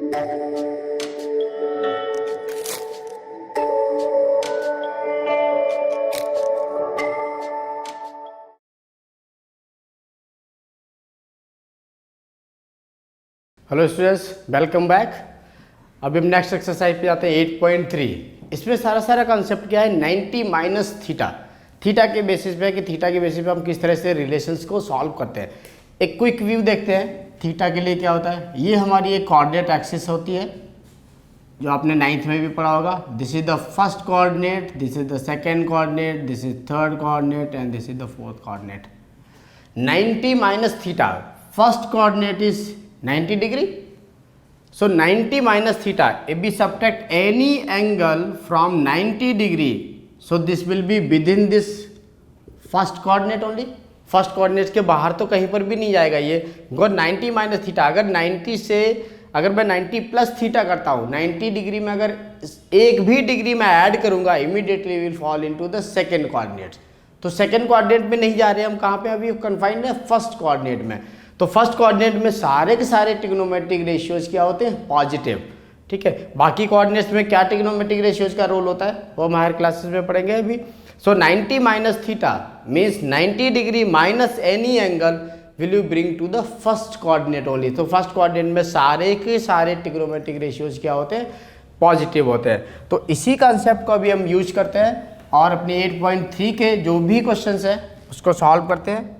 Hello students, welcome back. अभी हम next exercise पे आते हैं 8.3। इसमें सारा कॉन्सेप्ट क्या है, 90 माइनस थीटा। थीटा के बेसिस पे कि थीटा के बेसिस पे हम किस तरह से रिलेशंस को सॉल्व करते हैं। एक क्विक व्यू देखते हैं थीटा के लिए क्या होता है। ये हमारी एक कोऑर्डिनेट एक्सिस होती है जो आपने 9th में भी पढ़ा होगा। This is the first coordinate, this is the second coordinate, this is third coordinate and this is the fourth coordinate. 90 minus theta, first coordinate is 90 degree. So 90 minus theta, if we subtract any angle from 90 degree, so this will be within this first coordinate only. First coordinate के बाहर तो कहीं पर भी नहीं जाएगा ये। गो 90 minus theta, अगर 90 से अगर मैं 90 प्लस थीटा करता हूँ, 90 डिग्री में अगर एक भी डिग्री मैं ऐड करूँगा, immediately will fall into the second coordinate. तो सेकेंड कोऑर्डिनेट में नहीं जा रहे हम, कहाँ पे अभी कन्फाइंड है फर्स्ट कोऑर्डिनेट में। तो फर्स्ट कोऑर्डिनेट में सारे के सारे ट्रिग्नोमेट्रिक रेशियोज क्या होते हैं, पॉजिटिव। ठीक है, बाकी कोऑर्डिनेट्स में क्या ट्रिग्नोमेट्रिक रेशियोज का रोल होता है वो हम हायर क्लासेस में पढ़ेंगे अभी। So 90 minus theta means 90 degree minus any angle will you bring to the first coordinate only. तो फर्स्ट कोऑर्डिनेट में सारे के सारे ट्रिग्नोमेट्रिक रेशियोज क्या होते हैं, पॉजिटिव होते हैं। तो इसी कॉन्सेप्ट को अभी हम यूज करते हैं और अपने 8.3 के जो भी क्वेश्चन है उसको सॉल्व करते हैं।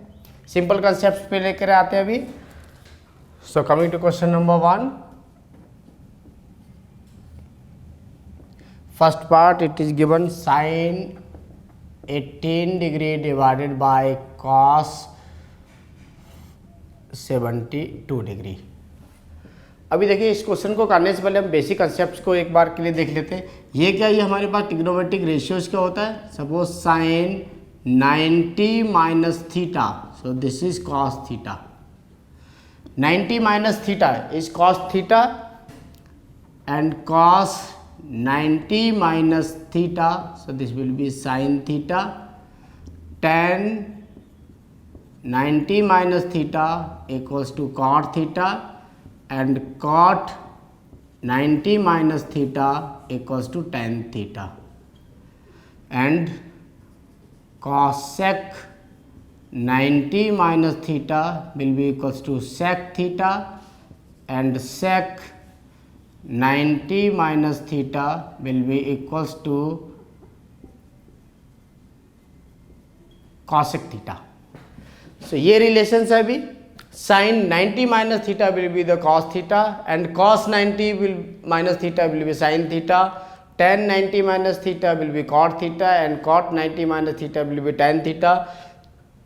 सिंपल कंसेप्ट पे लेकर आते हैं अभी। So coming to question number 1, first part it is given sine 18 degree divided by cos 72 degree. अभी देखिए, इस क्वेश्चन को करने से पहले हम बेसिक कंसेप्ट को एक बार के लिए देख लेते हैं। ये क्या, ये हमारे पास ट्रिग्नोमेट्रिक रेशियोज क्या होता है। Suppose sine 90 minus theta, so this is cos theta. 90 minus theta is cos theta and cos 90 minus theta, so this will be sin theta. Tan 90 minus theta equals to cot theta and cot 90 minus theta equals to tan theta and cosec 90 minus theta will be equals to sec theta and sec 90 minus theta will be equals to cosec theta. So ये relation है अभी। sin 90 minus theta will be the cos theta and cos 90 will minus theta will be sin theta. Tan 90 minus theta will be cot theta and cot 90 minus theta will be tan theta.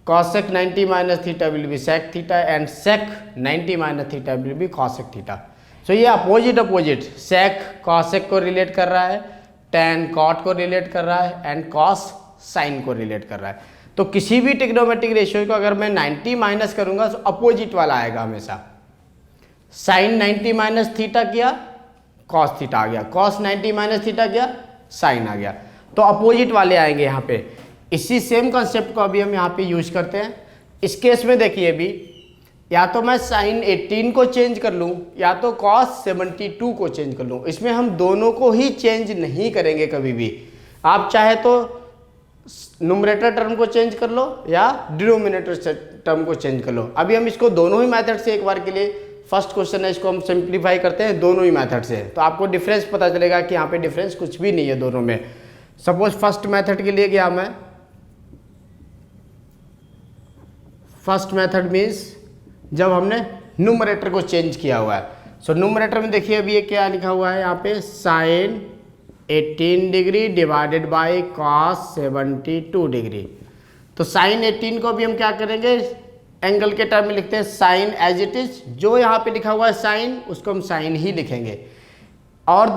Cosec 90 minus theta will be sec theta and sec 90 minus theta will be cosec theta. So ये opposite sec cosec को relate कर रहा है, tan cot को relate कर रहा है and cos sin को रिलेट कर रहा है। तो किसी भी ट्रिग्नोमेट्रिक रेशियो को अगर मैं 90 माइनस करूंगा तो अपोजिट वाला आएगा हमेशा। sin 90 माइनस थीटा किया, cos थीटा आ गया, cos 90 माइनस थीटा किया, sin आ गया। तो अपोजिट वाले आएंगे यहाँ पे। इसी सेम कॉन्सेप्ट को अभी हम यहाँ पे यूज करते हैं। इस केस में देखिए, अभी या तो मैं साइन 18 को चेंज कर लूँ या तो कॉस 72 को चेंज कर लूँ। इसमें हम दोनों को ही चेंज नहीं करेंगे कभी भी। आप चाहे तो न्यूमरेटर टर्म को चेंज कर लो या डिनोमिनेटर टर्म को चेंज कर लो। अभी हम इसको दोनों ही मेथड से एक बार के लिए, फर्स्ट क्वेश्चन है इसको हम सिंप्लीफाई करते हैं दोनों ही मेथड से, तो आपको डिफरेंस पता चलेगा कि यहाँ पे डिफरेंस कुछ भी नहीं है दोनों में। सपोज फर्स्ट मेथड के लिए गया मैं, फर्स्ट मेथड मीन्स जब हमने न्यूमरेटर को चेंज किया हुआ है। सो न्यूमरेटर में देखिए अभी ये क्या लिखा हुआ है यहाँ पे, sine 18 degree divided by cos 72 degree. तो साइन 18 को भी हम क्या करेंगे, एंगल के टर्म में लिखते हैं साइन एज इट इज। जो यहाँ पे लिखा हुआ है साइन, उसको हम साइन ही लिखेंगे। और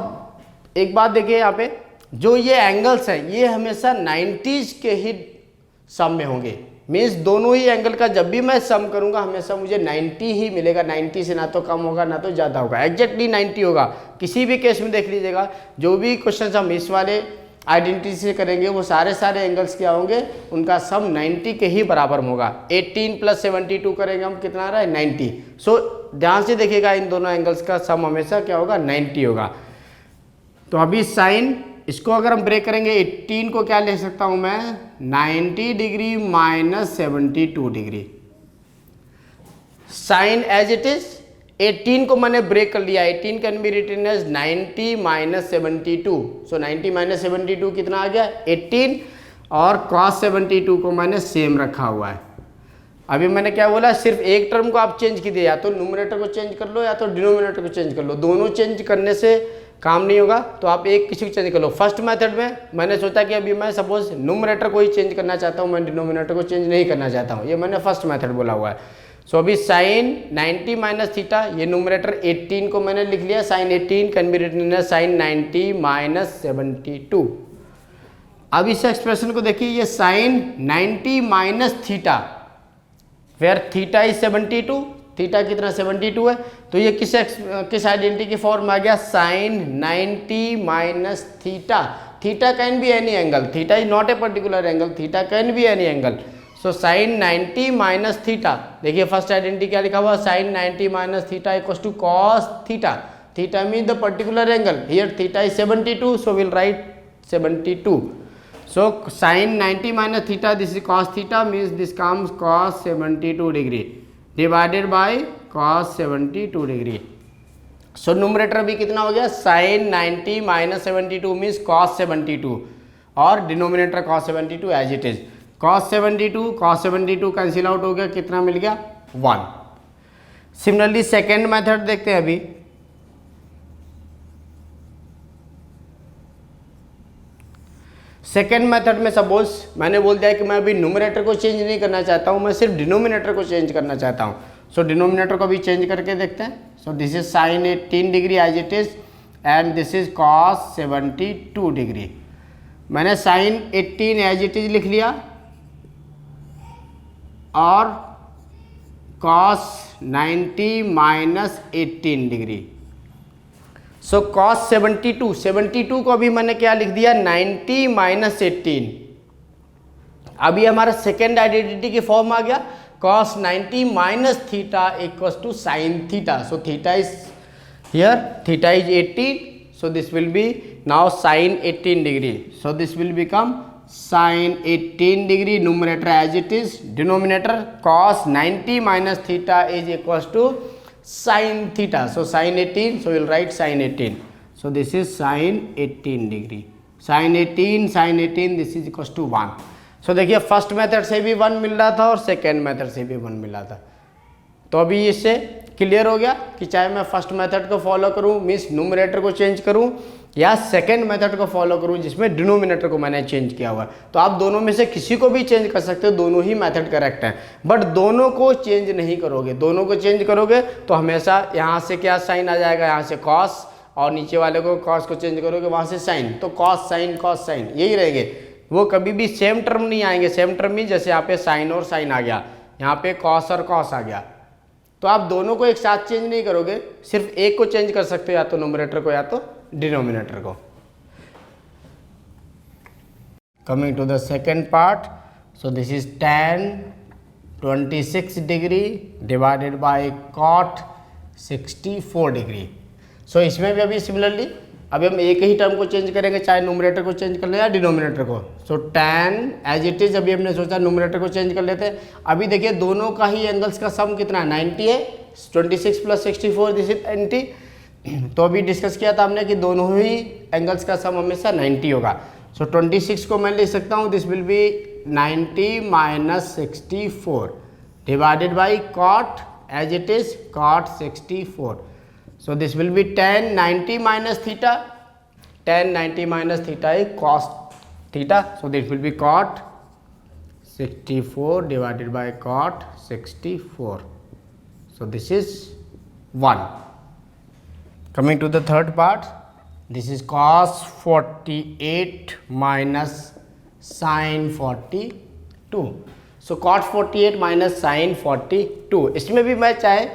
एक बात देखिए यहाँ पे, जो ये एंगल्स हैं ये हमेशा 90s के ही सम में होंगे। मीन्स दोनों ही एंगल का जब भी मैं सम करूंगा हमेशा मुझे 90 ही मिलेगा। 90 से ना तो कम होगा ना तो ज़्यादा होगा, एग्जैक्टली 90 होगा। किसी भी केस में देख लीजिएगा, जो भी क्वेश्चन हम इस वाले आइडेंटिटी से करेंगे वो सारे एंगल्स क्या होंगे, उनका सम 90 के ही बराबर होगा। 18 + 72 करेंगे हम, कितना आ रहा है 90। सो ध्यान से देखिएगा, इन दोनों एंगल्स का सम हमेशा क्या होगा 90 होगा। तो अभी साइन, इसको अगर हम ब्रेक करेंगे 18 को क्या लिख सकता हूँ मैं 90 degree minus 72 degree. Sine as it is 18 को मैंने ब्रेक कर लिया, 18 can be written as 90 minus 72। So 90 minus 72 कितना आ गया 18, और cos 72 को मैंने सेम रखा हुआ है। अभी मैंने क्या बोला, सिर्फ एक टर्म को आप चेंज कीजिए, या तो न्यूमरेटर को चेंज कर लो या तो डिनोमिनेटर को चेंज कर लो। दोनों चेंज करने से काम नहीं होगा, तो आप एक किसी को चेंज कर लो। फर्स्ट मेथड में मैंने सोचा कि अभी मैं सपोज न्यूमरेटर को ही चेंज करना चाहता हूँ, मैं डिनोमिनेटर को चेंज नहीं करना चाहता हूँ, ये मैंने फर्स्ट मेथड बोला हुआ है। सो अभी साइन 90 माइनस थीटा, ये न्यूमरेटर 18 को मैंने लिख लिया, sine 18 can be written as sine 90 minus 72। अब इस एक्सप्रेशन को देखिए, ये sine 90 minus theta, where theta is 72, theta कितना 72 है, तो ये किस आइडेंटिटी की फॉर्म आ गया, sine 90 minus theta. Theta can be any angle, theta is not a particular angle, theta can be any angle. So sine 90 minus theta, देखिए first identity क्या लिखा हुआ, sine 90 minus theta equals to cos theta. Theta mean the particular angle, here theta is 72, so will write 72। So sin 90 minus theta, this is cos theta, means this comes cos 72 degree divided by cos 72 degree. So numerator भी कितना हो गया, sin 90 minus 72 means cos 72, और denominator cos 72 as it is. cos 72 cancel out हो गया, कितना मिल गया 1। Similarly second method देखते हैं अभी। सेकेंड मेथड में सपोज मैंने बोल दिया कि मैं अभी न्यूमरेटर को चेंज नहीं करना चाहता हूँ, मैं सिर्फ डिनोमिनेटर को चेंज करना चाहता हूँ। सो डिनोमिनेटर को भी चेंज करके देखते हैं। So this is sine 18 degree as it is, and this is cos 72 degree. मैंने साइन 18 एज इट इज लिख लिया, और cos 90 minus 18 degree. So cos 72 को अभी मैंने क्या लिख दिया 90 माइनस 18। अभी हमारा सेकेंड आइडेंटिटी की फॉर्म आ गया, cos 90 minus theta equals to sine theta. So theta is here, theta is 18, so this will be now sine 18 degree. So this will become sine 18 degree, numerator as it is, denominator cos 90 minus theta is equals to sin theta. So sin 18, so we'll write sin 18. So this is sin 18 degree. Sin 18 this is equals to 1. So देखिए first method से भी 1 मिल रहा था और second method से भी 1 मिल रहा था। तो अभी इससे क्लियर हो गया कि चाहे मैं फर्स्ट मेथड को फॉलो करूं, मीन्स न्यूमरेटर को चेंज करूं, या सेकेंड मेथड को फॉलो करूं जिसमें डिनोमिनेटर को मैंने चेंज किया हुआ है। तो आप दोनों में से किसी को भी चेंज कर सकते हो, दोनों ही मेथड करेक्ट हैं, बट दोनों को चेंज नहीं करोगे। दोनों को चेंज करोगे तो हमेशा यहाँ से क्या साइन आ जाएगा, यहाँ से कॉस, और नीचे वाले को कॉस को चेंज करोगे वहाँ से साइन, तो कॉस साइन यही रहेंगे। वो कभी भी सेम टर्म नहीं आएंगे। सेम टर्म में जैसे यहाँ पे साइन और साइन आ गया, यहाँ पे कॉस और कॉस आ गया, तो आप दोनों को एक साथ चेंज नहीं करोगे, सिर्फ एक को चेंज कर सकते हो, या तो न्यूमरेटर को या तो डिनोमिनेटर को। Coming to the second part, so this is tan 26 degree divided by cot 64 degree. So इसमें भी अभी सिमिलरली अभी हम एक ही टर्म को चेंज करेंगे, चाहे न्यूमरेटर को चेंज कर ले या डिनोमिनेटर को। सो tan एज इट इज, अभी हमने सोचा न्यूमरेटर को चेंज कर लेते हैं। अभी देखिए दोनों का ही एंगल्स का सम कितना है 90 है, 26 + 64 दिस इज 90। तो अभी डिस्कस किया था हमने कि दोनों ही एंगल्स का सम हमेशा 90 होगा। सो 26 को मैं लिख सकता हूँ, this will be 90 minus 64 divided by cot as it is cot 64। So this will be tan 90 minus theta. Tan 90 minus theta is cos theta. So this will be cot 64 divided by cot 64. So this is 1. Coming to the third part, this is cos 48 minus sin 42. So cot 48 minus sin 42. इसमें भी मैं चाहे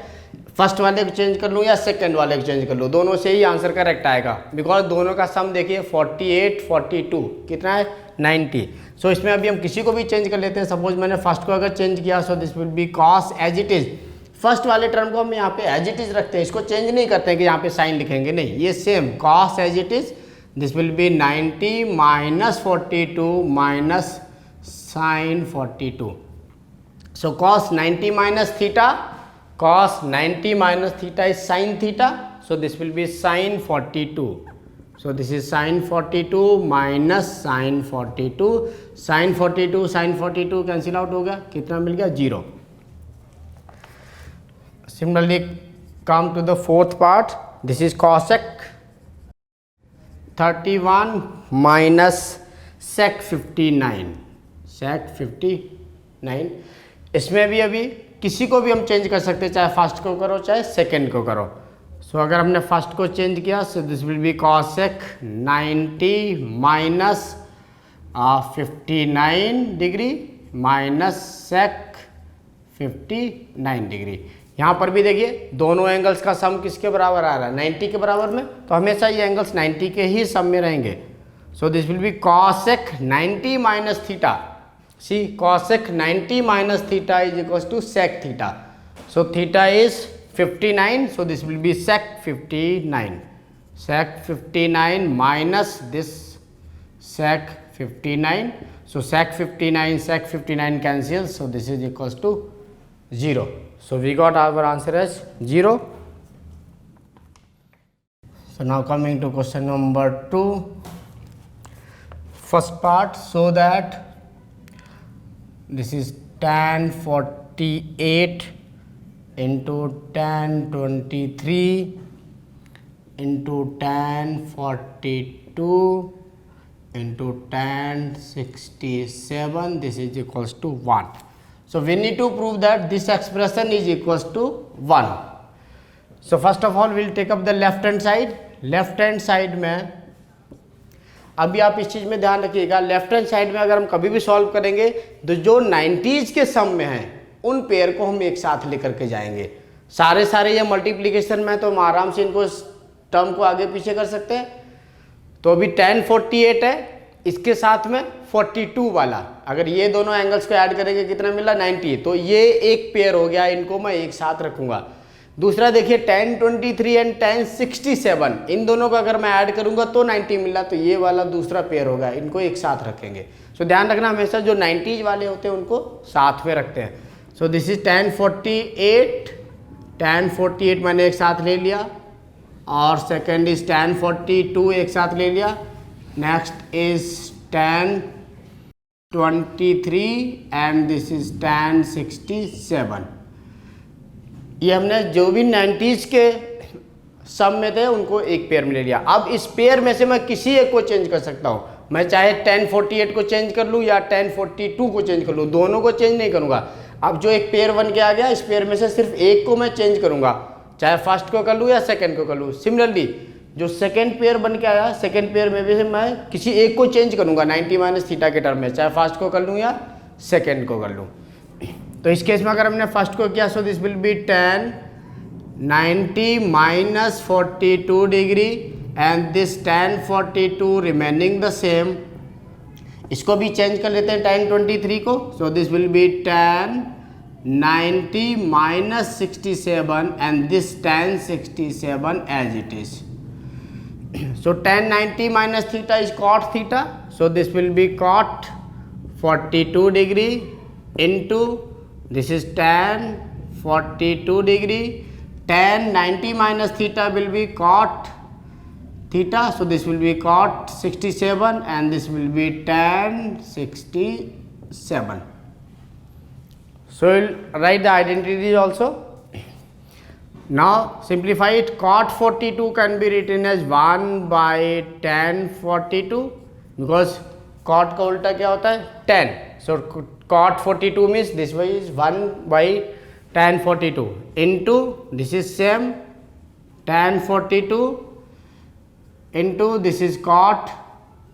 first वाले को change कर लूँ या second वाले को चेंज कर लूँ, दोनों से ही आंसर करेक्ट आएगा, बिकॉज दोनों का सम देखिए 48 42 कितना है 90। सो इसमें अभी हम किसी को भी चेंज कर लेते हैं। सपोज मैंने फर्स्ट को अगर चेंज किया, so this will be cos as it is. First वाले टर्म को हम यहाँ पे एज इट इज़ रखते हैं, इसको चेंज नहीं करते हैं कि यहाँ पे साइन लिखेंगे, नहीं, ये same cos as it is. This will be 90 minus 42 minus sine 42। So cos 90 minus theta, cos 90 minus theta is sin theta, so this will be sin 42. So this is sin 42 minus sin 42, sin 42 sin 42 cancel out हो गया, कितना मिल गया 0। Similarly come to the fourth part, this is cosec 31 minus sec 59, sec 59। इसमें भी अभी किसी को भी हम चेंज कर सकते हैं, चाहे फर्स्ट को करो चाहे सेकंड को करो। सो अगर हमने फर्स्ट को चेंज किया, so this will be cosec 90 minus 59 degree minus sec 59 degree. यहाँ पर भी देखिए दोनों एंगल्स का सम किसके बराबर आ रहा है, 90 के बराबर में, तो हमेशा ये एंगल्स 90 के ही सम में रहेंगे। सो this will be cosec 90 minus theta, see cosec 90 minus theta is equals to sec theta, so theta is 59, so this will be sec 59, sec 59 minus this sec 59, so sec 59 cancels, so this is equals to 0, so we got our answer as 0. So now coming to question number 2, first part, so that this is tan 48 into tan 23 into tan 42 into tan 67, this is equals to 1. So we need to prove that this expression is equals to 1. So first of all we will take up the left hand side. Left hand side में अभी आप इस चीज़ में ध्यान रखिएगा, left hand side में अगर हम कभी भी सॉल्व करेंगे तो जो 90s के सम में हैं उन पेयर को हम एक साथ लेकर के जाएंगे। सारे ये मल्टीप्लिकेशन में तो हम आराम से इनको टर्म को आगे पीछे कर सकते हैं। तो अभी tan 48 है, इसके साथ में 42 वाला, अगर ये दोनों एंगल्स को ऐड करेंगे कितना मिला 90, तो ये एक पेयर हो गया, इनको मैं एक साथ रखूँगा। दूसरा देखिए tan 23 एंड tan 67, इन दोनों को अगर मैं ऐड करूंगा तो 90 मिला, तो ये वाला दूसरा पेयर होगा, इनको एक साथ रखेंगे। सो ध्यान रखना हमेशा जो 90s वाले होते हैं उनको साथ में रखते हैं। सो दिस इज tan 48 मैंने एक साथ ले लिया, और सेकेंड इज tan 42 एक साथ ले लिया, next is tan 23 and this is tan 67। ये हमने जो भी 90s के सम में थे उनको एक पेयर में ले लिया। अब इस पेयर में से मैं किसी एक को चेंज कर सकता हूँ, मैं चाहे tan 48 को चेंज कर लूँ या tan 42 को चेंज कर लूँ, दोनों को चेंज नहीं करूँगा। अब जो एक पेयर बन के आ गया, इस पेयर में से सिर्फ एक को मैं चेंज करूँगा, चाहे फर्स्ट को कर लूँ या सेकेंड को कर लूँ। सिमिलरली जो सेकेंड पेयर बन के आया, सेकेंड पेयर में भी मैं किसी एक को चेंज करूँगा 90 माइनस थीटा के टर्म में, चाहे फर्स्ट को कर लूँ या सेकेंड को कर लूँ। तो इस केस में अगर हमने फर्स्ट को किया, so this will be tan 90 minus 42 degree and this tan 42 remaining the same. इसको भी चेंज कर लेते हैं tan 23 को, so this will be tan 90 minus 67 and this tan 67 as it is. So tan 90 minus theta is cot theta, so this will be cot 42 degree into this is tan 42 degree, tan 90 minus theta will be cot theta, so this will be cot 67 and this will be tan 67. So we'll write the identities also. Now simplify it, cot 42 can be written as 1 by tan 42 because cot का उल्टा क्या होता है tan, so cot 42 means this way is 1 by tan 42 into this is same tan 42 into this is cot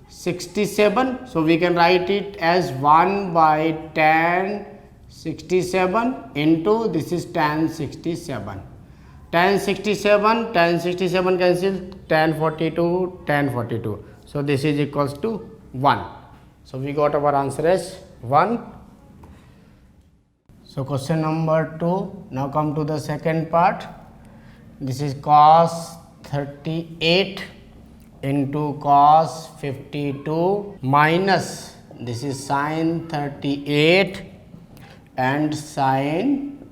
67, so we can write it as 1 by tan 67 into this is tan 67. tan 67, tan 67 cancel, tan 42, tan 42. So this is equals to 1. So we got our answer as 1. So question number 2. Now come to the second part. This is cos 38 into cos 52 minus this is sin 38 and sin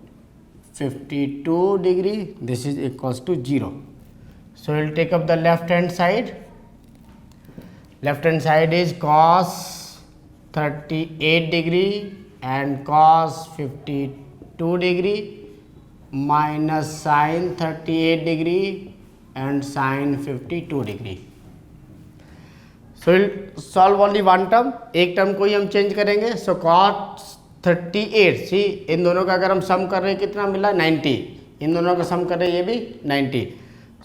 52 degree. This is equals to 0. So we'll take up the left hand side. Left hand side is cos 38 degree and cos 52 degree minus sin 38 degree and sin 52 degree. So we'll solve only one term. एक term को ही हम change करेंगे. So cos 38, सी इन दोनों का अगर हम सम कर रहे हैं कितना मिला 90, इन दोनों का सम कर रहे हैं ये भी 90.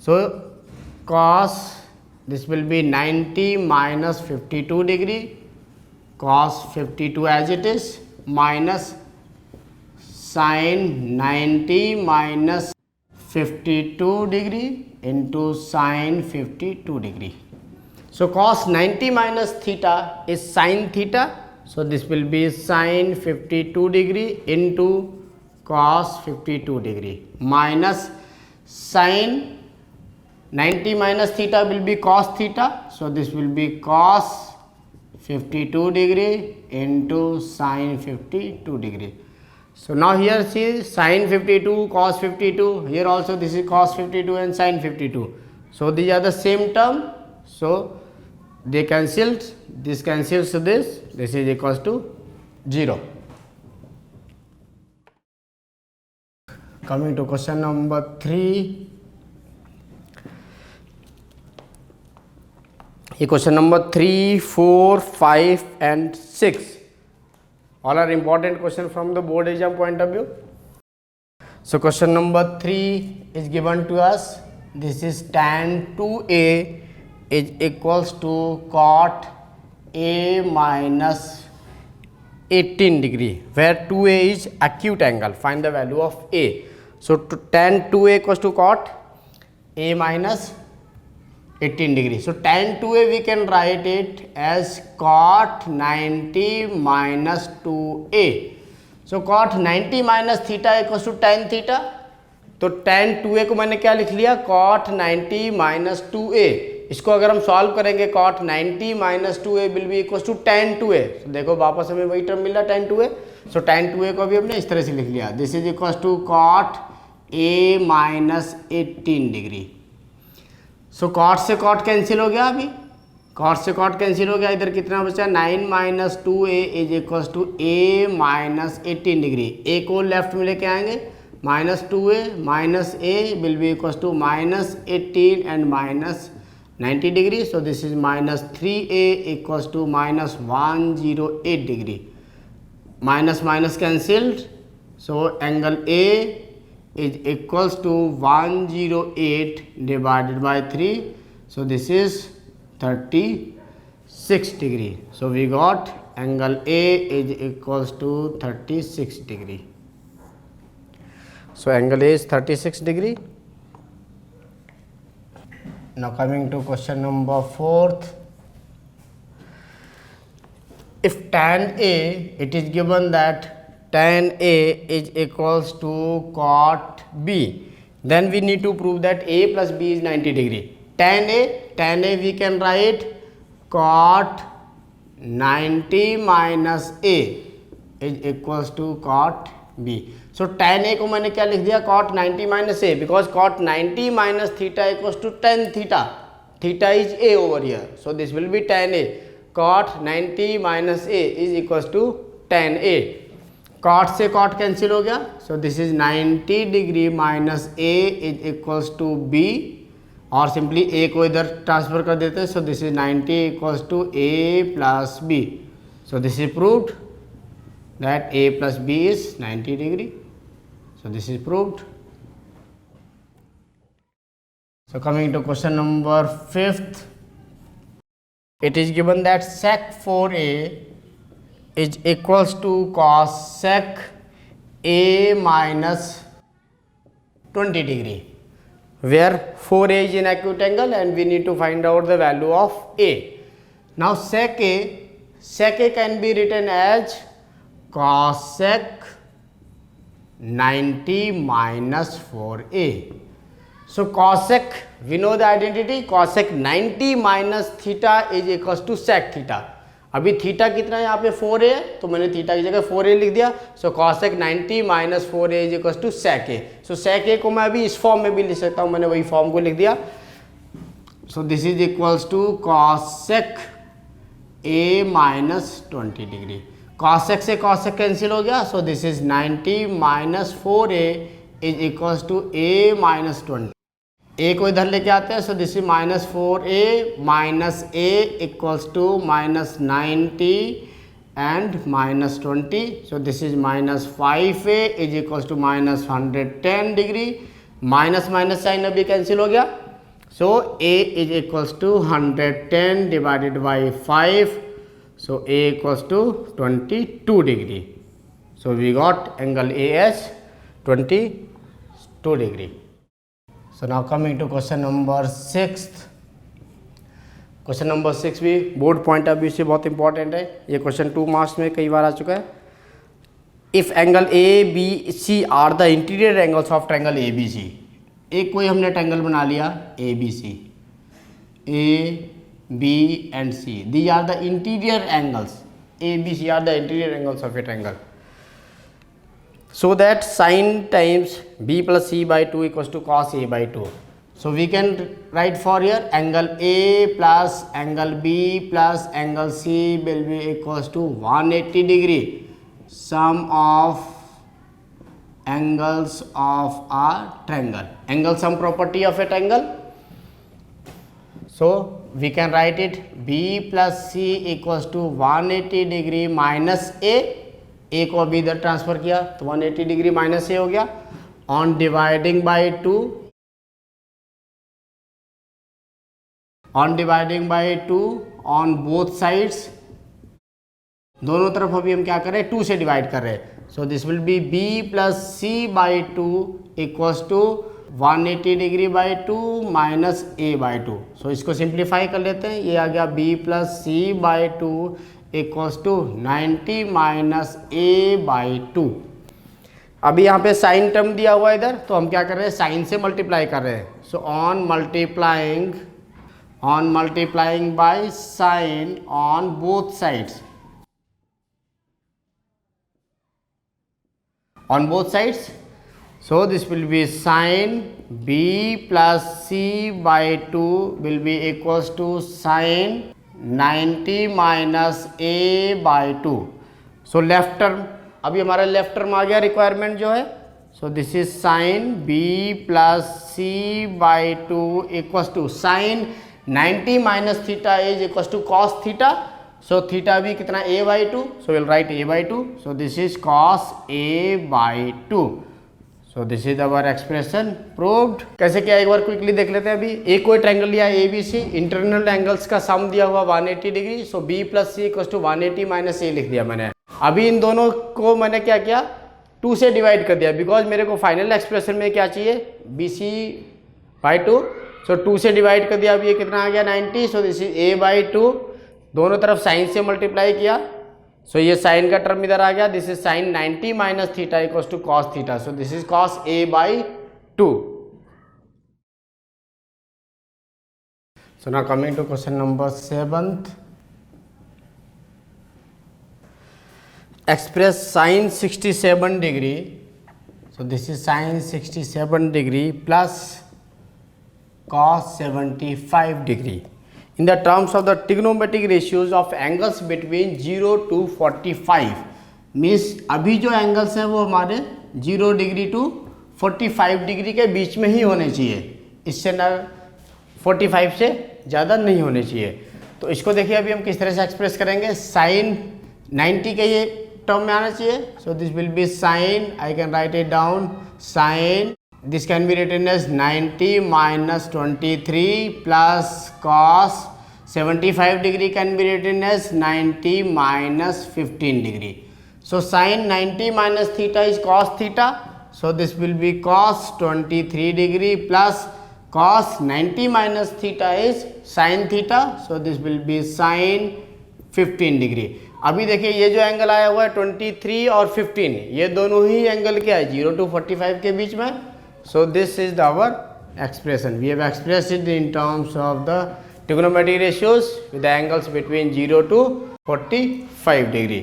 So cos this will be 90 minus 52 degree cos 52 as it is minus sin 90 minus 52 degree into sin 52 degree. So cos 90 minus theta is sin theta. So this will be sin 52 degree into cos 52 degree minus sin 90 minus theta will be cos theta. So this will be cos 52 degree into sin 52 degree. So now here see sin 52, cos 52, here also this is cos 52 and sin 52. So these are the same term. So they cancelled, this cancels to this is equals to 0. Coming to question number 3. Question number 3, 4, 5 and 6. All are important question from the board exam point of view. So question number 3 is given to us. This is tan 2a is equals to cot a minus 18 degree, where 2a is acute angle. Find the value of a. So tan 2a equals to cot a minus 18 degree. So tan 2a we can write it as cot 90 minus 2a. So cot 90 minus theta equals to tan theta. तो tan 2a को मैंने क्या लिख लिया cot 90 minus 2a. इसको अगर हम solve करेंगे cot 90 minus 2a will be equals to tan 2a. तो देखो वापस हमें वही टर्म मिला tan 2a. So tan 2a को अभी हमने इस तरह से लिख लिया. This is equals to cot a minus 18 degree. So cot से कॉट कैंसिल हो गया. अभी कॉट से कॉट कैंसिल हो गया. इधर कितना बचा 9 minus 2a is equals to a minus 18 degree. A को लेफ्ट में लेके आएंगे minus 2a minus a will be equals to minus 18 and minus 90 degree. So this is minus 3a equals to minus 108 degree. Minus minus cancelled. So angle a is equals to 108 divided by 3. So this is 36 degree. So we got angle A is equals to 36 degree. So angle A is 36 degree. Now coming to question number 4th. If tan A, it is given that tan A is equals to cot B, then we need to prove that A plus B is 90 degree. Tan A we can write cot 90 minus A is equals to cot B. So tan A को मैंने क्या लिख दिया cot 90 minus A, because cot 90 minus theta equals to tan theta. Theta is A over here. So this will be tan A. Cot 90 minus A is equals to tan A. Cot से cot cancel हो गया. So this is 90 degree minus A is equals to B, और simply A को इधर transfer कर देते हैं. So this is 90 equals to A plus B. So this is proved that A plus B is 90 degree. So this is proved. So coming to question number 5th. It is given that sec 4a is equals to cos sec a minus 20 degree. where 4a is in acute angle and we need to find out the value of a. Now sec a can be written as cosec 90 minus 4a. So cosec, we know the identity, cosec 90 minus theta is equals to sec theta. अभी theta कितना है यहाँ पे 4a है, तो मैंने theta की जगह 4a लिख दिया. So cosec 90 minus 4a is equals to sec a. So sec a को मैं अभी इस फॉर्म में भी लिख सकता हूँ, मैंने वही फॉर्म को लिख दिया. So this is equals to cosec a minus 20 degree. cosec से cosec कैंसिल हो गया, so this is 90 minus 4a is equals to a minus 20. a को इधर लेके आते हैं, so this is minus 4a minus a equals to minus 90 and minus 20. So this is minus 5a is equals to minus 110 degree. Minus minus sine अभी cancel हो गया, सो a is equals to 110 divided by 5. So a equals to 22 degree. So we got angle AS 22 degree. So now coming to question number 6. Question number 6 भी board point of view से बहुत important है. ये question 2 marks में कई बार आ चुका है. If angle ABC are the interior angles of triangle ABC. एक कोई हमने ट्रायंगल बना लिया ABC, A B and C. These are the interior angles. ABC are the interior angles of a triangle. So that sin times b plus c by 2 equals to cos a by 2. So we can write for here angle A plus angle B plus angle C will be equals to 180 degree. Sum of angles of a triangle. Angle sum property of a triangle. So we can write it B plus C equals to 180 degree minus A. ए को अभी इधर transfer किया तो 180 degree minus ए हो गया. On dividing by 2, on dividing by 2 on both sides. दोनों तरफ अभी हम क्या कर रहे हैं, 2 से डिवाइड कर रहे हैं. So this will be b plus C by 2 equals to 180 degree by 2 minus A by 2. So इसको सिंप्लीफाई कर लेते हैं. ये आ गया b plus C by 2 equals to 90 minus A by 2. अभी यहाँ पे साइन टर्म दिया हुआ है इधर, तो हम क्या कर रहे हैं, साइन से मल्टीप्लाई कर रहे हैं. So on multiplying by sine on both sides, on both sides. So this will be sine b plus C by 2 will be equals to sine 90 minus A by 2. So left term, अभी हमारा left term आ गया requirement जो है. So this is sine b plus C by 2 equals to sine 90 minus theta is equals to cos theta. So theta भी कितना a by 2. So will right a by 2. So this is cos a by 2. So this is our expression proved. कैसे किया एक बार quickly देख लेते हैं. अभी एक कोई ट्रायंगल लिया ABC, इंटरनल एंगल्स का सम दिया हुआ 180 degree. So b plus c equals to 180 minus a लिख दिया मैंने. अभी इन दोनों को मैंने क्या किया, 2 से डिवाइड कर दिया, बिकॉज मेरे को फाइनल एक्सप्रेशन में क्या चाहिए, BC बाई 2. सो 2 से डिवाइड कर दिया. अभी ये कितना आ गया 90. सो दिस इज a बाई 2. दोनों तरफ साइन से मल्टीप्लाई किया. सो ये साइन का टर्म इधर आ गया. This is sine 90 minus theta equals to cos theta. So this is cos a by 2. So now coming to question number 7th. Express sine 67 degree. So this is sine 67 degree plus cos 75 degree in the terms of the trigonometric ratios of angles between 0 to 45. Means अभी जो angles हैं वो हमारे 0 degree to 45 degree के बीच में ही होने चाहिए. इससे ना 45 से ज़्यादा नहीं होने चाहिए. तो इसको देखिए अभी हम किस तरह से एक्सप्रेस करेंगे. साइन 90 के ये टर्म में आना चाहिए. So this will be sine, I can write it down, sine this can be written as 90 minus 23 plus cos 75 degree can be written as 90 minus 15 degree. So sin 90 minus theta is cos theta. So this will be cos 23 degree plus cos 90 minus theta is sin theta, so this will be sin 15 degree. अभी देखिए ये जो angle आया हुआ है 23 और 15, ये दोनों ही एंगल क्या है 0 to 45 के बीच में। So this is our expression. We have expressed it in terms of the trigonometric ratios with the angles between 0 to 45 degree.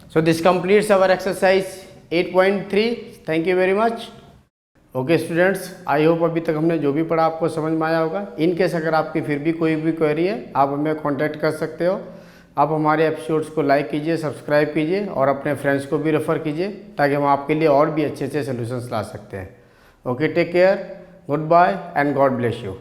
So this completes our exercise 8.3. Thank you very much. Okay students, I hope अभी तक हमने जो भी पढ़ा आपको समझ में आया होगा। इन केस अगर आपकी फिर भी कोई भी क्वेरी है, आप हमें कांटेक्ट कर सकते हो। आप हमारे एपिसोड्स को लाइक कीजिए, सब्सक्राइब कीजिए और अपने फ्रेंड्स को भी रेफ़र कीजिए ताकि हम आपके लिए और भी अच्छे अच्छे सोल्यूशंस ला सकते हैं। Okay, take care, goodbye and God bless you.